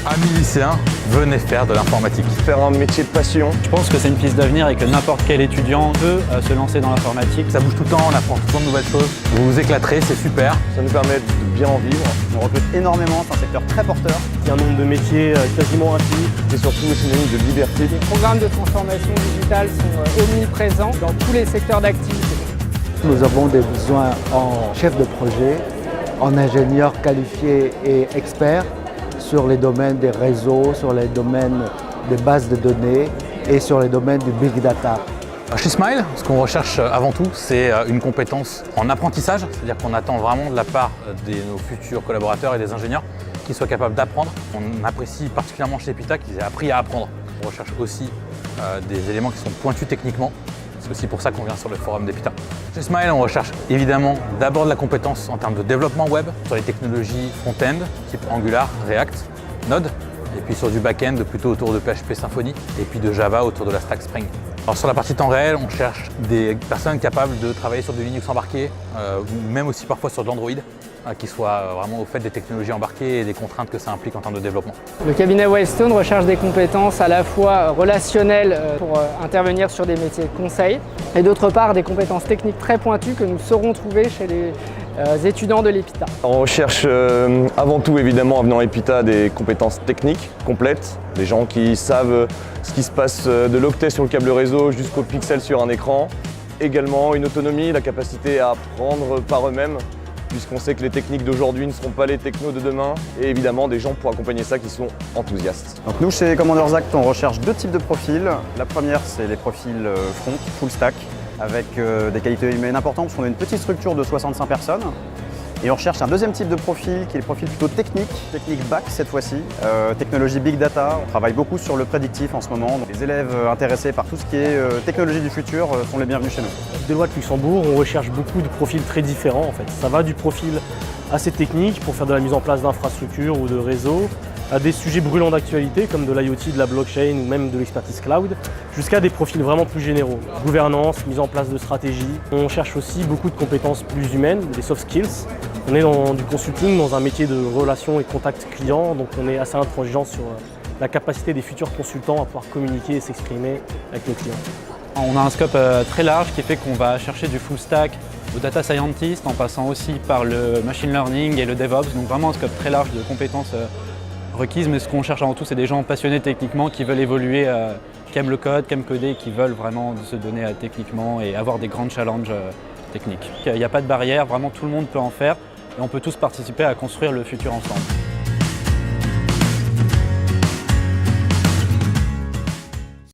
Amis lycéens, venez faire de l'informatique. Faire un métier de passion. Je pense que c'est une piste d'avenir et que n'importe quel étudiant peut se lancer dans l'informatique. Ça bouge tout le temps, on apprend tout le temps de nouvelles choses. Vous vous éclaterez, c'est super. Ça nous permet de bien en vivre. On recrute énormément, c'est un secteur très porteur. Il y a un nombre de métiers quasiment infini. C'est surtout synonyme de liberté. Les programmes de transformation digitale sont omniprésents dans tous les secteurs d'activité. Nous avons des besoins en chef de projet, en ingénieurs qualifiés et experts sur les domaines des réseaux, sur les domaines des bases de données et sur les domaines du big data. Chez Smile, ce qu'on recherche avant tout, c'est une compétence en apprentissage, c'est-à-dire qu'on attend vraiment de la part de nos futurs collaborateurs et des ingénieurs qu'ils soient capables d'apprendre. On apprécie particulièrement chez Epita qu'ils aient appris à apprendre. On recherche aussi des éléments qui sont pointus techniquement. C'est aussi pour ça qu'on vient sur le forum d'Epita. Chez Smile, on recherche évidemment d'abord de la compétence en termes de développement web sur les technologies front-end, type Angular, React, Node, et puis sur du back-end plutôt autour de PHP Symfony, et puis de Java autour de la stack Spring. Alors sur la partie temps réel, on cherche des personnes capables de travailler sur du Linux embarqué, même aussi parfois sur de l'Android, qui soient vraiment au fait des technologies embarquées et des contraintes que ça implique en termes de développement. Le cabinet Wildstone recherche des compétences à la fois relationnelles pour intervenir sur des métiers de conseil et d'autre part des compétences techniques très pointues que nous saurons trouver chez les étudiants de l'Epita. On recherche avant tout évidemment en venant à Epita des compétences techniques complètes, des gens qui savent ce qui se passe de l'octet sur le câble réseau jusqu'au pixel sur un écran. Également une autonomie, la capacité à apprendre par eux-mêmes, puisqu'on sait que les techniques d'aujourd'hui ne seront pas les technos de demain, et évidemment des gens pour accompagner ça qui sont enthousiastes. Donc nous, chez Commanders Act, on recherche deux types de profils. La première, c'est les profils front, full stack, avec des qualités humaines importantes, parce qu'on a une petite structure de 65 personnes. Et on recherche un deuxième type de profil, qui est le profil plutôt technique back cette fois-ci, technologie big data. On travaille beaucoup sur le prédictif en ce moment. Donc, les élèves intéressés par tout ce qui est technologie du futur sont les bienvenus chez nous. Deloitte Luxembourg, on recherche beaucoup de profils très différents en fait. Ça va du profil assez technique pour faire de la mise en place d'infrastructures ou de réseaux, à des sujets brûlants d'actualité comme de l'IoT, de la blockchain ou même de l'expertise cloud, jusqu'à des profils vraiment plus généraux. Gouvernance, mise en place de stratégies. On cherche aussi beaucoup de compétences plus humaines, des soft skills. On est dans du consulting, dans un métier de relation et contact client, donc on est assez intransigeant sur la capacité des futurs consultants à pouvoir communiquer et s'exprimer avec nos clients. On a un scope très large qui fait qu'on va chercher du full stack au data scientist en passant aussi par le machine learning et le DevOps, donc vraiment un scope très large de compétences requises, mais ce qu'on cherche avant tout, c'est des gens passionnés techniquement qui veulent évoluer, qui aiment le code, qui aiment coder, qui veulent vraiment se donner techniquement et avoir des grands challenges techniques. Il n'y a pas de barrière, vraiment tout le monde peut en faire et on peut tous participer à construire le futur ensemble.